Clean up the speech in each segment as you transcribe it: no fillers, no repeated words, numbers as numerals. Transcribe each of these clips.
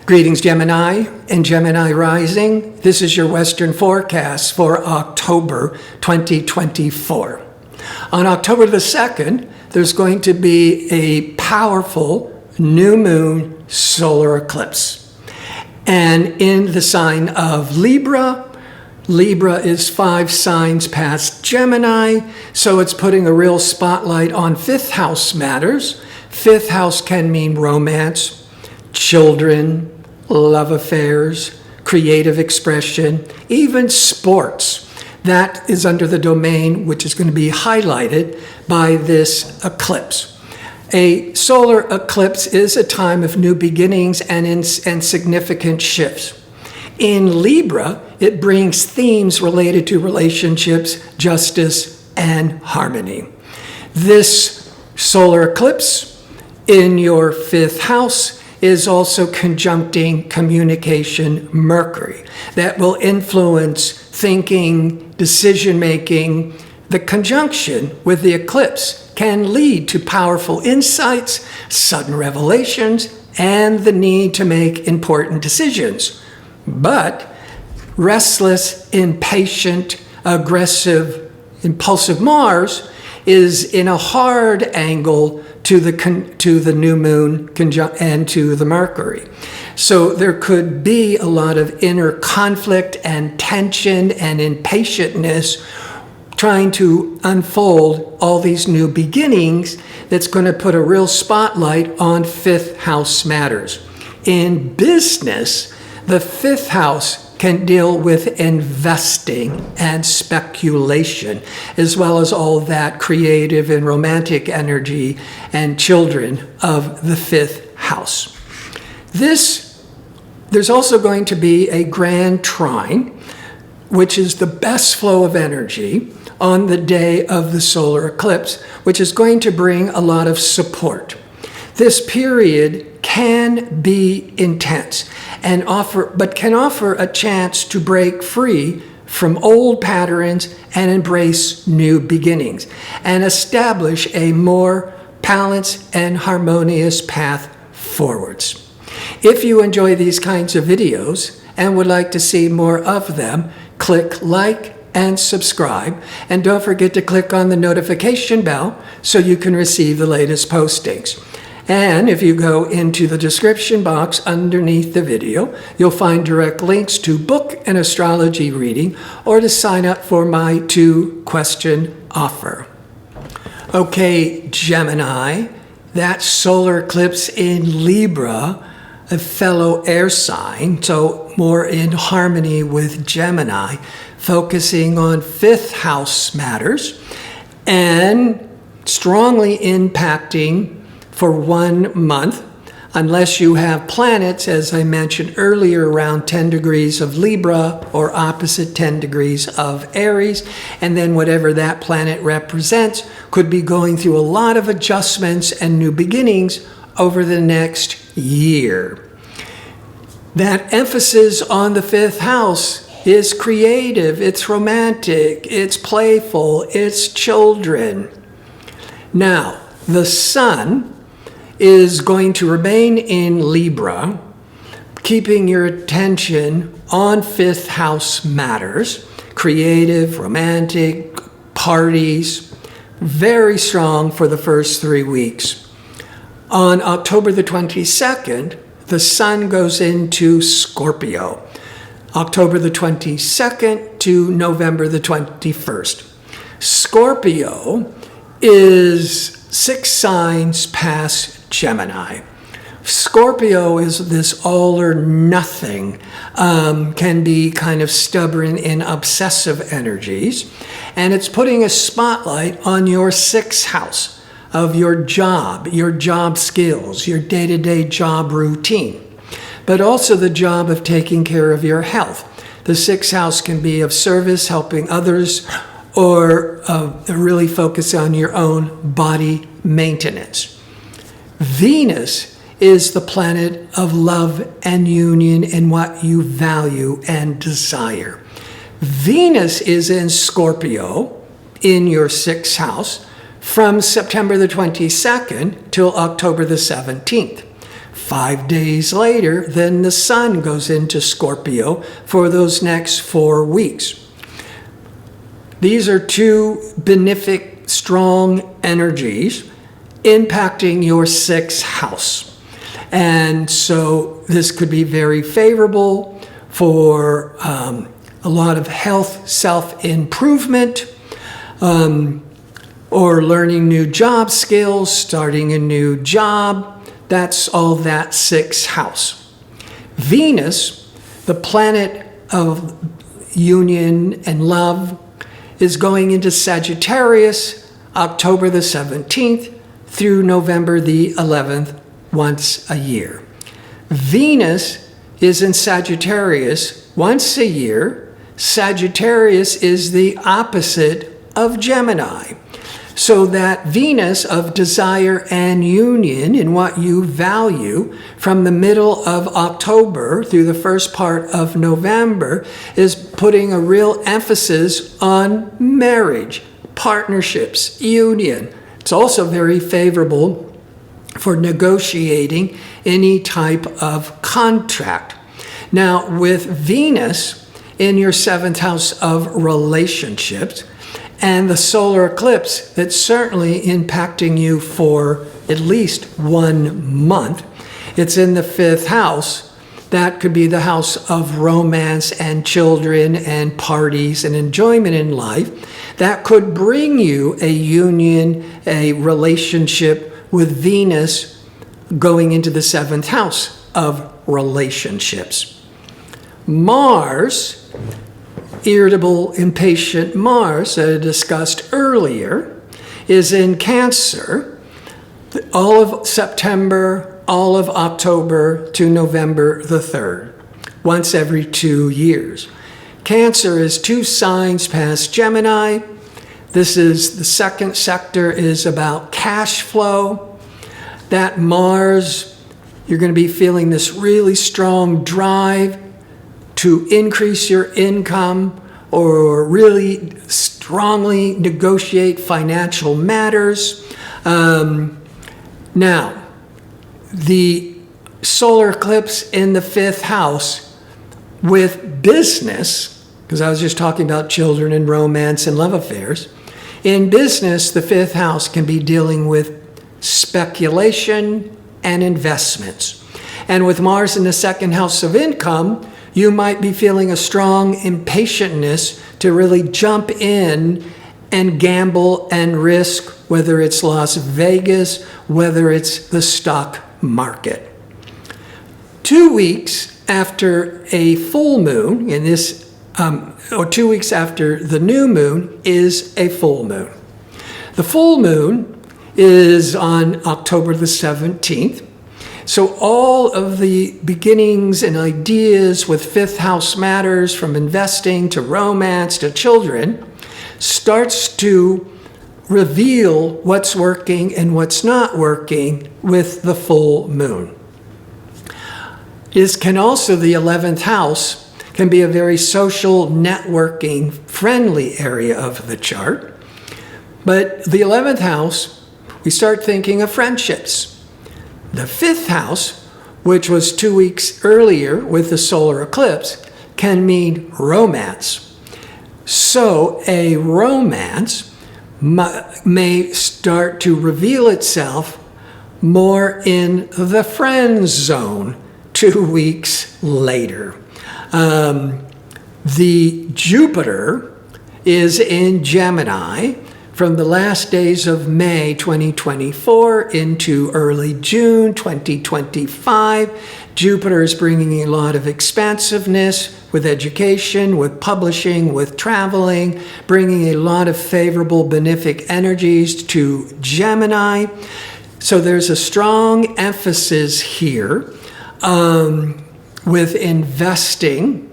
Greetings, Gemini and Gemini rising. This is your Western forecast for October 2024. On October the 2nd, there's going to be a powerful new moon solar eclipse. And in the sign of Libra, Libra is 5 signs past Gemini, so it's putting a real spotlight on fifth house matters. Fifth house can mean romance, children, love affairs, creative expression, even sports. That is under the domain which is going to be highlighted by this eclipse. A solar eclipse is a time of new beginnings and significant shifts. In Libra, it brings themes related to relationships, justice, and harmony. This solar eclipse in your fifth house is also conjuncting communication Mercury that will influence thinking, decision-making. The conjunction with the eclipse can lead to powerful insights, sudden revelations, and the need to make important decisions. But restless, impatient, aggressive, impulsive Mars is in a hard angle to the new moon and to the Mercury. So there could be a lot of inner conflict and tension and impatientness trying to unfold all these new beginnings that's going to put a real spotlight on fifth house matters. In business, the fifth house can deal with investing and speculation, as well as all that creative and romantic energy and children of the fifth house. There's also going to be a grand trine, which is the best flow of energy on the day of the solar eclipse, which is going to bring a lot of support. This period can be intense but can offer a chance to break free from old patterns and embrace new beginnings and establish a more balanced and harmonious path forwards. If you enjoy these kinds of videos and would like to see more of them, click like and subscribe, and don't forget to click on the notification bell so you can receive the latest postings. And if you go into the description box underneath the video, you'll find direct links to book an astrology reading or to sign up for my 2-question offer. Okay, Gemini, that solar eclipse in Libra, a fellow air sign, so more in harmony with Gemini, focusing on fifth house matters and strongly impacting for 1 month, unless you have planets, as I mentioned earlier, around 10 degrees of Libra or opposite 10 degrees of Aries, and then whatever that planet represents could be going through a lot of adjustments and new beginnings over the next year. That emphasis on the fifth house is creative, it's romantic, it's playful, it's children. Now, the sun is going to remain in Libra, keeping your attention on fifth house matters, creative, romantic, parties, very strong for the first 3 weeks. On October the 22nd, the sun goes into Scorpio, October the 22nd to November the 21st. Scorpio is 6 signs past Gemini. Scorpio is this all or nothing, can be kind of stubborn and obsessive energies, and it's putting a spotlight on your 6th house of your job skills, your day-to-day job routine, but also the job of taking care of your health. The 6th house can be of service, helping others, or really focus on your own body maintenance. Venus is the planet of love and union and what you value and desire. Venus is in Scorpio in your 6th house from September the 22nd till October the 17th. 5 days later, then the sun goes into Scorpio for those next 4 weeks. These are two benefic, strong energies impacting your 6th house. And so this could be very favorable for a lot of health, self-improvement, or learning new job skills, starting a new job. That's all that 6th house. Venus, the planet of union and love, is going into Sagittarius October the 17th through November the 11th, once a year. Venus is in Sagittarius once a year. Sagittarius is the opposite of Gemini. So that Venus of desire and union in what you value from the middle of October through the first part of November is putting a real emphasis on marriage, partnerships, union. It's also very favorable for negotiating any type of contract. Now, with Venus in your 7th house of relationships, and the solar eclipse that's certainly impacting you for at least 1 month. It's in the 5th house. That could be the house of romance and children and parties and enjoyment in life. That could bring you a union, a relationship with Venus going into the 7th house of relationships. Mars, irritable, impatient Mars that I discussed earlier, is in Cancer all of September, all of October to November the 3rd, once every 2 years. Cancer is 2 signs past Gemini. This is the 2nd sector, is about cash flow. That Mars, you're going to be feeling this really strong drive to increase your income or really strongly negotiate financial matters. Now, the solar eclipse in the 5th house with business, because I was just talking about children and romance and love affairs. In business, the 5th house can be dealing with speculation and investments. And with Mars in the 2nd house of income, you might be feeling a strong impatientness to really jump in and gamble and risk, whether it's Las Vegas, whether it's the stock market. 2 weeks after a full moon, in this, or 2 weeks after the new moon, is a full moon. The full moon is on October the 17th. So all of the beginnings and ideas with 5th house matters, from investing to romance to children, starts to reveal what's working and what's not working with the full moon. The 11th house can be a very social, networking, friendly area of the chart. But the 11th house, we start thinking of friendships. The 5th house, which was 2 weeks earlier with the solar eclipse, can mean romance. So a romance may start to reveal itself more in the friend zone 2 weeks later. The Jupiter is in Gemini from the last days of May 2024 into early June 2025. Jupiter is bringing a lot of expansiveness with education, with publishing, with traveling, bringing a lot of favorable benefic energies to Gemini. So there's a strong emphasis here with investing,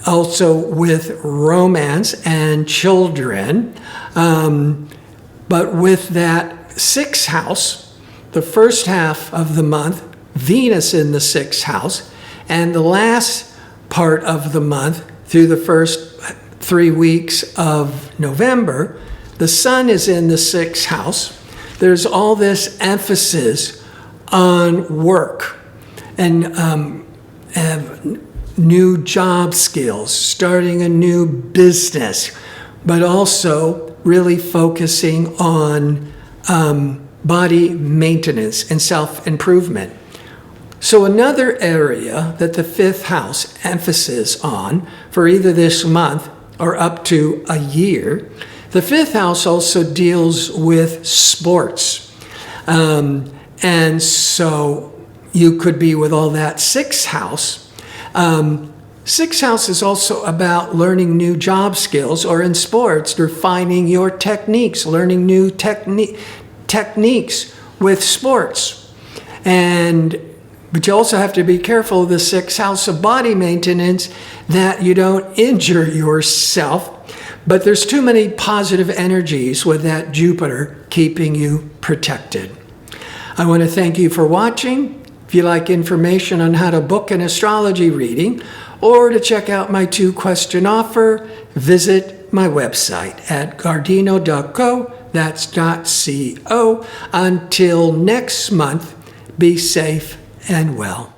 also with romance and children. But with that 6th house, the first half of the month, Venus in the 6th house, and the last part of the month through the first 3 weeks of November, the sun is in the 6th house. There's all this emphasis on work and have new job skills, starting a new business, but also really focusing on body maintenance and self-improvement. So another area that the fifth house emphasis on for either this month or up to a year, the fifth house also deals with sports. And so you could be with all that sixth house. Sixth house is also about learning new job skills, or in sports, refining your techniques, learning new techniques with sports. But you also have to be careful of the sixth house of body maintenance, that you don't injure yourself. But there's too many positive energies with that Jupiter keeping you protected. I want to thank you for watching. If you like information on how to book an astrology reading or to check out my 2-question offer, visit my website at gardino.co. That's .co. Until next month, be safe and well.